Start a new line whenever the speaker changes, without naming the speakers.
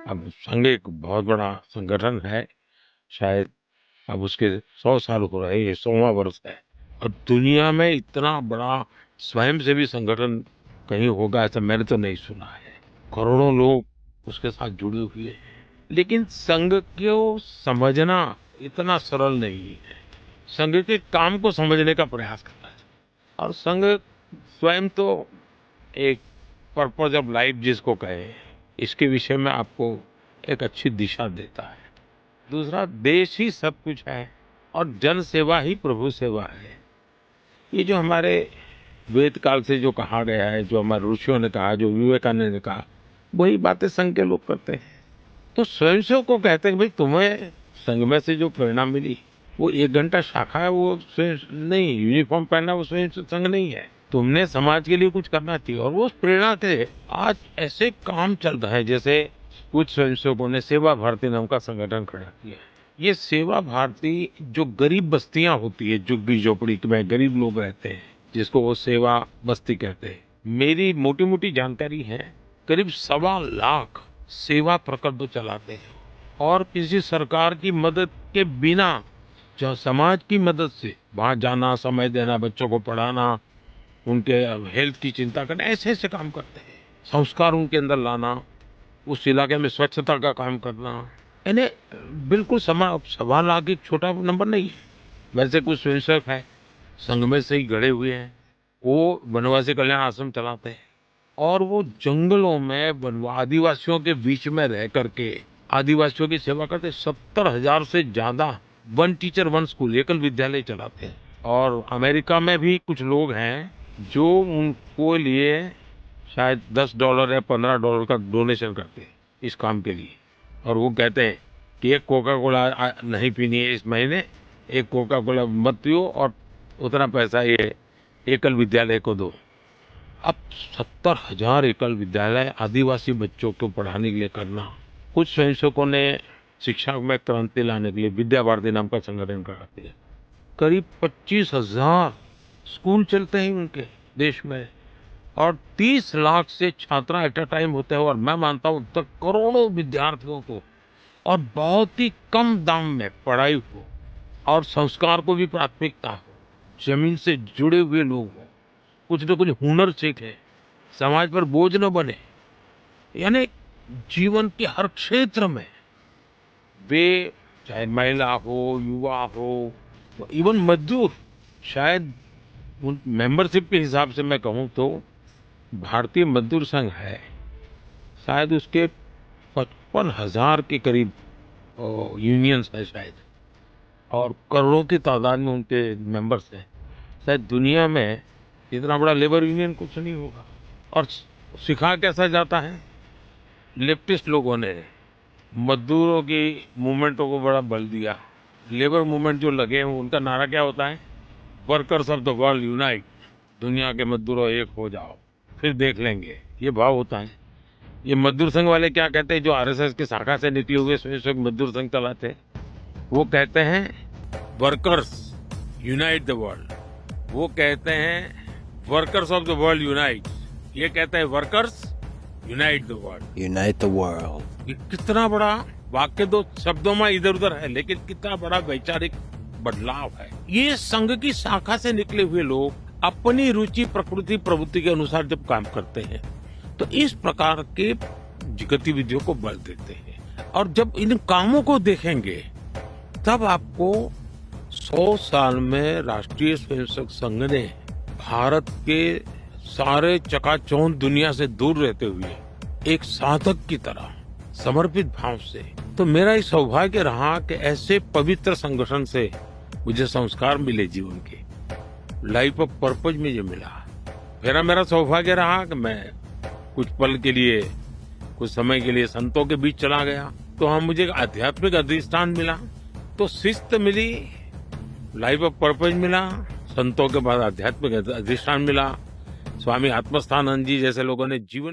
अब संघ एक बहुत बड़ा संगठन है। शायद अब उसके 100 साल हो रहे, ये 100वां वर्ष है। और दुनिया में इतना बड़ा स्वयंसेवी संगठन कहीं होगा ऐसा मैंने तो नहीं सुना है। करोड़ों लोग उसके साथ जुड़े हुए हैं। लेकिन संघ को समझना इतना सरल नहीं है। संघ के काम को समझने का प्रयास करना है। और संघ स्वयं तो एक पर्पज ऑफ लाइफ जिसको कहे, इसके विषय में आपको एक अच्छी दिशा देता है। दूसरा, देश ही सब कुछ है और जन सेवा ही प्रभु सेवा है। ये जो हमारे वेद काल से जो कहा गया है, जो हमारे ऋषियों ने कहा, जो विवेकानंद ने कहा, वही बातें संघ के लोग करते हैं। तो स्वयंसेवक को कहते हैं भाई तुम्हें संघ में से जो प्रेरणा मिली वो 1 घंटा शाखा है, वो स्वयं नहीं, यूनिफॉर्म पहनना वो स्वयं संघ नहीं है। तुमने समाज के लिए कुछ करना चाहिए। और वो प्रेरणा से आज ऐसे काम चल रहे हैं। जैसे कुछ स्वयंसेवकों ने सेवा भारती नाम का संगठन खड़ा किया। ये सेवा भारती जो गरीब बस्तियां होती है, झुग्गी झोपड़ी में गरीब लोग रहते हैं, जिसको वो सेवा बस्ती कहते हैं, मेरी मोटी मोटी जानकारी है करीब 1.25 लाख सेवा प्रकल्प चलाते हैं। और किसी सरकार की मदद के बिना जो समाज की मदद से वहां जाना, समय देना, बच्चों को पढ़ाना, उनके हेल्थ की चिंता करना, ऐसे ऐसे काम करते हैं। संस्कार उनके अंदर लाना, उस इलाके में स्वच्छता का काम करना, यानी बिल्कुल 1.25 लाख एक छोटा नंबर नहीं है। वैसे कुछ स्वयंसेवक है संघ में से ही गढ़े हुए हैं, वो वनवासी कल्याण आश्रम चलाते हैं। और वो जंगलों में आदिवासियों के बीच में रह करके आदिवासियों की सेवा करते। 70,000 से ज्यादा वन टीचर वन स्कूल एकल विद्यालय चलाते हैं। और अमेरिका में भी कुछ लोग हैं जो उनको लिए शायद $10 या $15 का डोनेशन करते हैं इस काम के लिए। और वो कहते हैं कि एक कोका कोला नहीं पीनी है इस महीने, एक कोका कोला मत पियो और उतना पैसा ये एकल विद्यालय को दो। अब 70,000 एकल विद्यालय आदिवासी बच्चों को पढ़ाने के लिए करना। कुछ स्वयंसेवकों ने शिक्षा में क्रांति लाने के लिए विद्या भारती नाम का संगठन करा दिया। करीब 25,000 स्कूल चलते हैं उनके देश में। और 30 लाख से छात्र एट अ टाइम होते हैं। और मैं मानता हूं तक करोड़ों विद्यार्थियों को और बहुत ही कम दाम में पढ़ाई हो और संस्कार को भी प्राथमिकता हो, जमीन से जुड़े हुए लोग हों, कुछ न कुछ हुनर सीखे, समाज पर बोझ न बने। यानी जीवन के हर क्षेत्र में वे, चाहे महिला हो, युवा हो, इवन मजदूर, शायद उन मेंबरशिप के हिसाब से मैं कहूँ तो भारतीय मजदूर संघ है, शायद उसके 55,000 के करीब यूनियंस है शायद। और करोड़ों की तादाद में उनके मेंबर्स हैं। शायद दुनिया में इतना बड़ा लेबर यूनियन कुछ नहीं होगा। और सिखा कैसा जाता है, लेफ्टिस्ट लोगों ने मजदूरों की मूवमेंटों को बड़ा बल दिया। लेबर मूवमेंट जो लगे हैं उनका नारा क्या होता है, workers of the world unite, दुनिया के मजदूरों एक हो जाओ, फिर देख लेंगे, ये भाव होता है। ये मजदूर संघ वाले क्या कहते हैं, जो आरएसएस की शाखा से निकले हुए स्वयंसेवक मजदूर संघ चलाते हैं, वो कहते हैं वर्कर्स यूनाइट द वर्ल्ड। वो कहते हैं workers of the world unite, ये कहते हैं workers unite the world.
Unite the world.
ये कितना बड़ा वाक्य, दो शब्दों में इधर उधर है, लेकिन कितना बड़ा वैचारिक बदलाव है। ये संघ की शाखा से निकले हुए लोग अपनी रुचि, प्रकृति, प्रवृत्ति के अनुसार जब काम करते हैं तो इस प्रकार के गतिविधियों को बल देते हैं। और जब इन कामों को देखेंगे तब आपको 100 साल में राष्ट्रीय स्वयंसेवक संघ ने भारत के सारे चकाचौंध दुनिया से दूर रहते हुए एक साधक की तरह समर्पित भाव से, तो मेरा ही सौभाग्य रहा कि ऐसे पवित्र संगठन से मुझे संस्कार मिले जीवन के, लाइफ ऑफ पर्पज में जो मिला। फिर मेरा सौभाग्य रहा कि मैं कुछ पल के लिए, कुछ समय के लिए संतों के बीच चला गया, तो हम मुझे आध्यात्मिक अधिष्ठान मिला, तो शिस्त मिली, लाइफ ऑफ पर्पज मिला, संतों के बाद आध्यात्मिक अधिष्ठान मिला। स्वामी आत्मस्थानंद जी जैसे लोगों ने जीवन